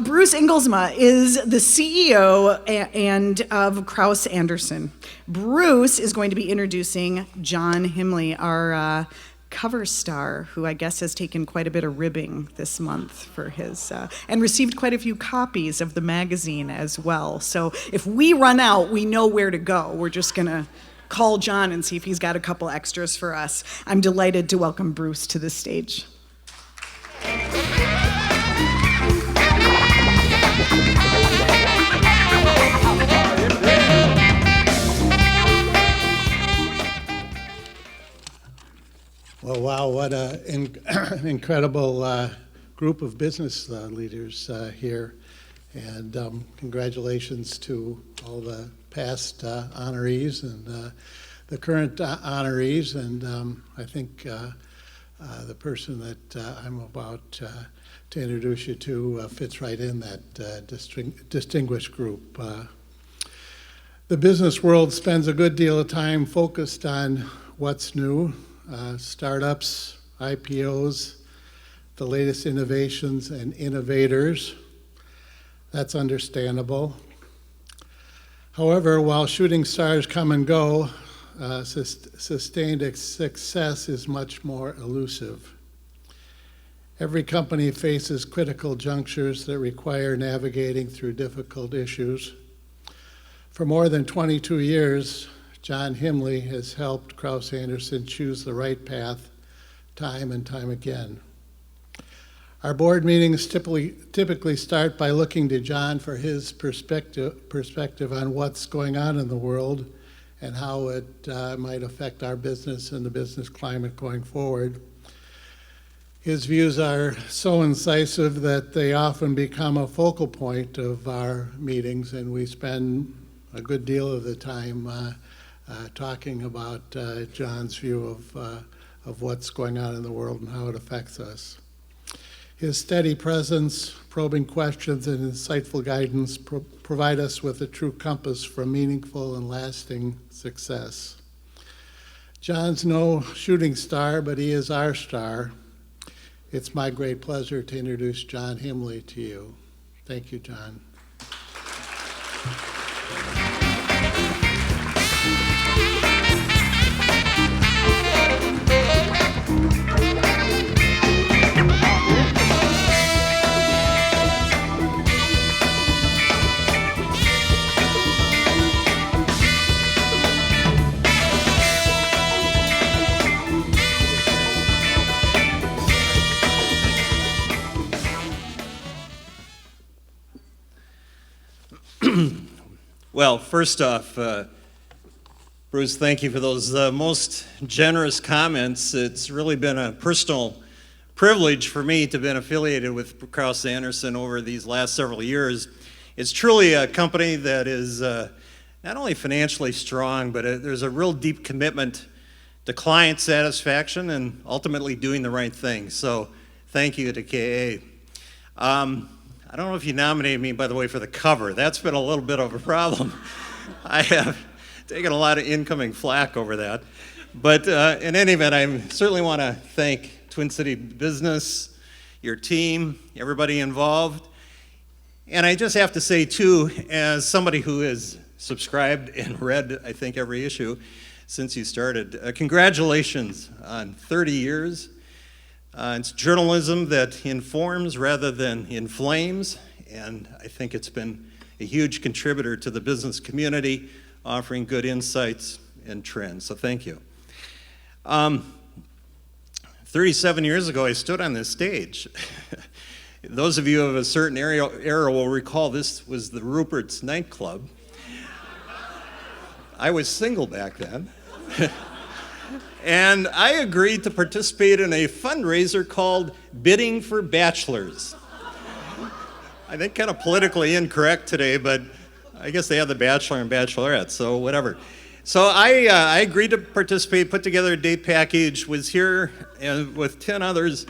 Bruce Engelsma is the CEO and of Kraus Anderson. Bruce is going to be introducing John Himle, our cover star, who I guess has taken quite a bit of ribbing this month for his, and received quite a few copies of the magazine as well. So if we run out, we know where to go. We're just gonna call John and see if he's got a couple extras for us. I'm delighted to welcome Bruce to the stage. Well, wow, what an incredible group of business leaders here. And congratulations to all the past honorees and the current honorees. And I think the person that I'm about to introduce you to fits right in that distinguished group. The business world spends a good deal of time focused on what's new. Startups, IPOs, the latest innovations and innovators. That's understandable. However, while shooting stars come and go, sustained success is much more elusive. Every company faces critical junctures that require navigating through difficult issues. For more than 22 years, John Himle has helped Kraus Anderson choose the right path time and time again. Our board meetings typically start by looking to John for his perspective on what's going on in the world and how it might affect our business and the business climate going forward. His views are so incisive that they often become a focal point of our meetings, and we spend a good deal of the time talking about John's view of what's going on in the world and how it affects us. His steady presence, probing questions, and insightful guidance provide us with a true compass for meaningful and lasting success. John's no shooting star, but he is our star. It's my great pleasure to introduce John Himle to you. Thank you, John. Well, first off, Bruce, thank you for those most generous comments. It's really been a personal privilege for me to have been affiliated with Kraus Anderson over these last several years. It's truly a company that is not only financially strong, but there's a real deep commitment to client satisfaction and ultimately doing the right thing. So thank you to KA. I don't know if you nominated me, by the way, for the cover. That's been a little bit of a problem. I have taken a lot of incoming flack over that. But in any event, I certainly want to thank Twin City Business, your team, everybody involved. And I just have to say, too, as somebody who has subscribed and read, I think, every issue since you started, congratulations on 30 years. It's journalism that informs rather than inflames, and I think it's been a huge contributor to the business community, offering good insights and trends, so thank you. 37 years ago, I stood on this stage. Those of you of a certain era will recall this was the Rupert's nightclub. I was single back then. And I agreed to participate in a fundraiser called Bidding for Bachelors. I think kind of politically incorrect today, but I guess they have the Bachelor and Bachelorette, so whatever. So I agreed to participate, put together a date package, was here and with 10 others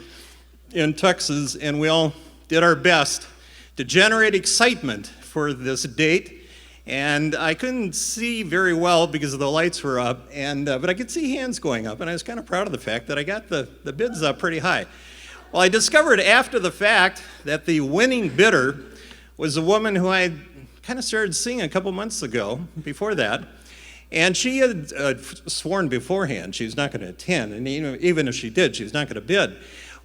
in Texas, and we all did our best to generate excitement for this date. And I couldn't see very well because the lights were up, but I could see hands going up, and I was kind of proud of the fact that I got the bids up pretty high. Well, I discovered after the fact that the winning bidder was a woman who I kind of started seeing a couple months ago before that. And she had sworn beforehand she was not going to attend. And even if she did, she was not going to bid.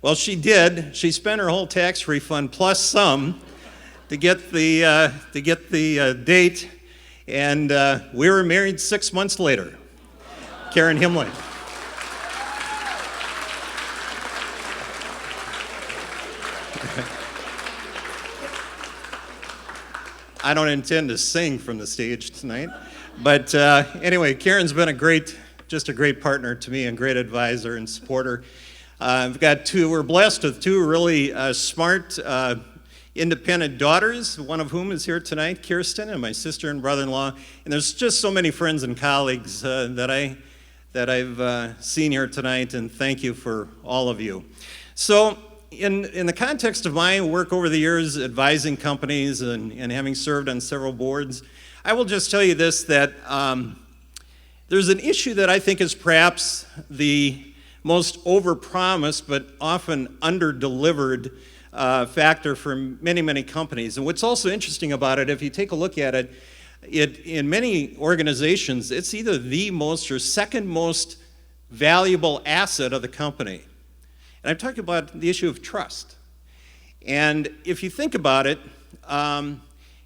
Well, she did. She spent her whole tax refund plus some to get the date. And we were married 6 months later. Karen Himle. I don't intend to sing from the stage tonight, but anyway, Karen's been just a great partner to me and great advisor and supporter. We're blessed with two really smart, independent daughters, one of whom is here tonight, Kirsten, and my sister and brother-in-law. And there's just so many friends and colleagues that I've seen here tonight, and thank you for all of you. So, in the context of my work over the years advising companies and having served on several boards, I will just tell you this, that there's an issue that I think is perhaps the most overpromised but often under-delivered factor for many, many companies. And what's also interesting about it, if you take a look at it, in many organizations, it's either the most or second most valuable asset of the company. And I'm talking about the issue of trust. And if you think about it,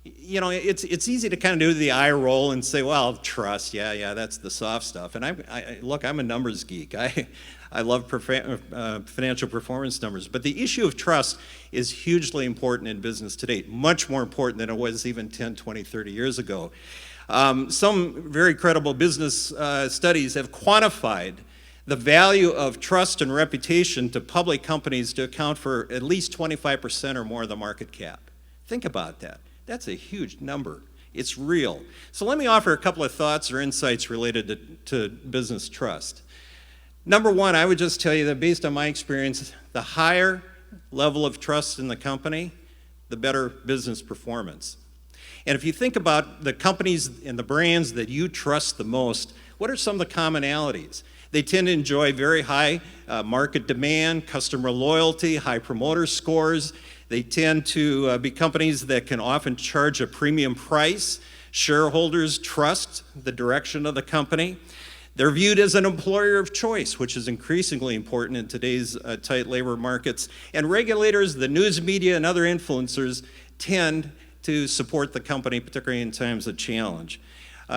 it's easy to kind of do the eye roll and say, well, trust, yeah, that's the soft stuff. And I'm a numbers geek. I love financial performance numbers. But the issue of trust is hugely important in business today, much more important than it was even 10, 20, 30 years ago. Some very credible business studies have quantified the value of trust and reputation to public companies to account for at least 25% or more of the market cap. Think about that. That's a huge number. It's real. So let me offer a couple of thoughts or insights related to business trust. Number one, I would just tell you that based on my experience, the higher level of trust in the company, the better business performance. And if you think about the companies and the brands that you trust the most, what are some of the commonalities? They tend to enjoy very high market demand, customer loyalty, high promoter scores. They tend to be companies that can often charge a premium price. Shareholders trust the direction of the company. They're viewed as an employer of choice, which is increasingly important in today's tight labor markets. And regulators, the news media, and other influencers tend to support the company, particularly in times of challenge.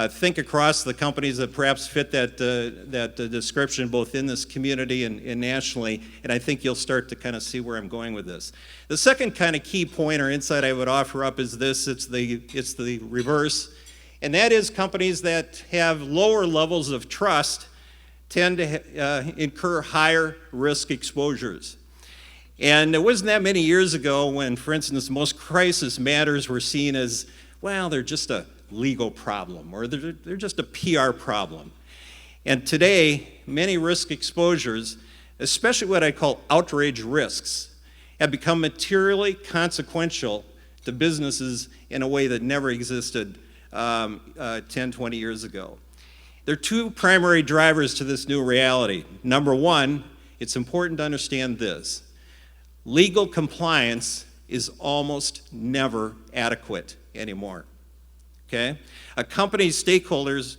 Think across the companies that perhaps fit that description, both in this community and nationally, and I think you'll start to kind of see where I'm going with this. The second kind of key point or insight I would offer up is this: it's the reverse, and that is companies that have lower levels of trust tend to incur higher risk exposures. And it wasn't that many years ago when, for instance, most crisis matters were seen as, well, they're just a legal problem, or they're just a PR problem. And today, many risk exposures, especially what I call outrage risks, have become materially consequential to businesses in a way that never existed 10, 20 years ago. There are two primary drivers to this new reality. Number one, it's important to understand this: legal compliance is almost never adequate anymore. Okay? A company's stakeholders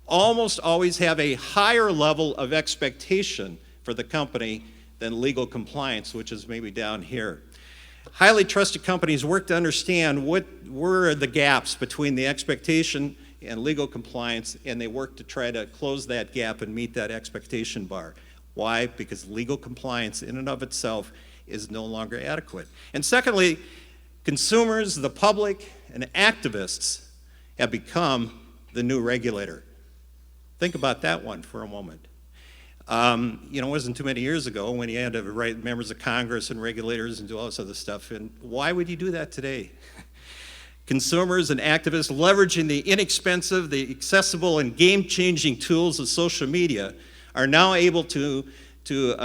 almost always have a higher level of expectation for the company than legal compliance, which is maybe down here. Highly trusted companies work to understand what were the gaps between the expectation and legal compliance, and they work to try to close that gap and meet that expectation bar. Why? Because legal compliance in and of itself is no longer adequate. And secondly, consumers, the public, and activists have become the new regulator. Think about that one for a moment. It wasn't too many years ago when you had to write members of Congress and regulators and do all this other stuff. And why would you do that today? Consumers and activists leveraging the inexpensive, the accessible, and game-changing tools of social media are now able to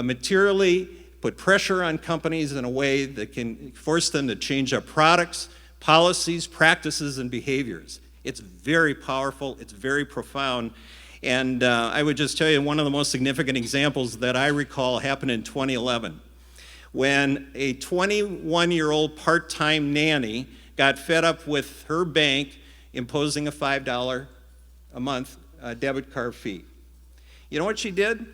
materially put pressure on companies in a way that can force them to change their products, policies, practices, and behaviors. It's very powerful, it's very profound, and I would just tell you one of the most significant examples that I recall happened in 2011, when a 21-year-old part-time nanny got fed up with her bank imposing a $5 a month debit card fee. You know what she did?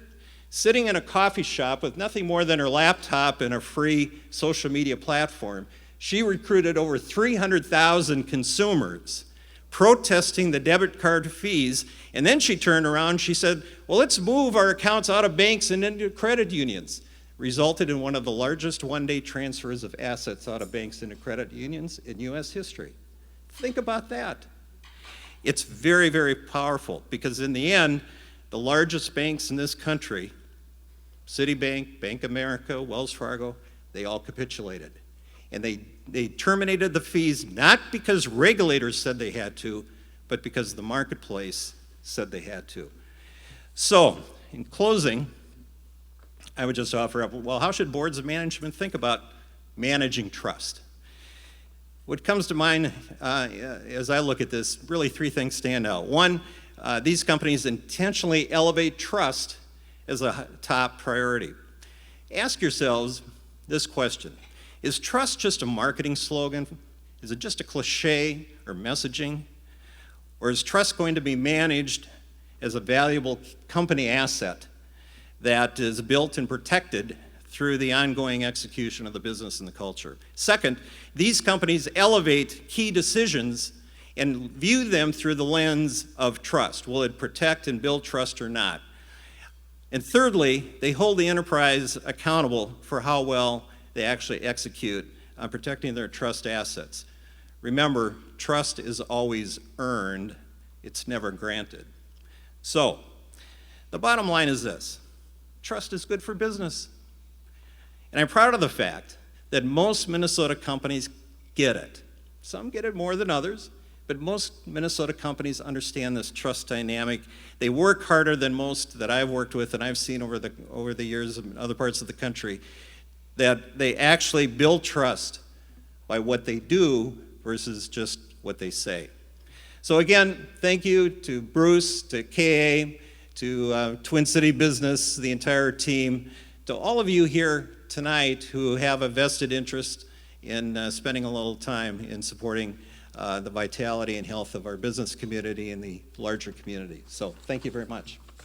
Sitting in a coffee shop with nothing more than her laptop and a free social media platform, she recruited over 300,000 consumers protesting the debit card fees. And then she turned around, she said, well, let's move our accounts out of banks and into credit unions. Resulted in one of the largest one-day transfers of assets out of banks into credit unions in U.S. history. Think about that. It's very, very powerful because in the end, the largest banks in this country, Citibank, Bank of America, Wells Fargo, they all capitulated. And they terminated the fees not because regulators said they had to, but because the marketplace said they had to. So, in closing, I would just offer up, well, how should boards of management think about managing trust? What comes to mind as I look at this, really three things stand out. One, these companies intentionally elevate trust as a top priority. Ask yourselves this question. Is trust just a marketing slogan? Is it just a cliche or messaging? Or is trust going to be managed as a valuable company asset that is built and protected through the ongoing execution of the business and the culture? Second, these companies elevate key decisions and view them through the lens of trust. Will it protect and build trust or not? And thirdly, they hold the enterprise accountable for how well they actually execute on protecting their trust assets. Remember, trust is always earned, it's never granted. So, the bottom line is this: trust is good for business. And I'm proud of the fact that most Minnesota companies get it. Some get it more than others, but most Minnesota companies understand this trust dynamic. They work harder than most that I've worked with and I've seen over the years in other parts of the country, that they actually build trust by what they do versus just what they say. So again, thank you to Bruce, to KA, to Twin City Business, the entire team, to all of you here tonight who have a vested interest in spending a little time in supporting the vitality and health of our business community and the larger community. So thank you very much.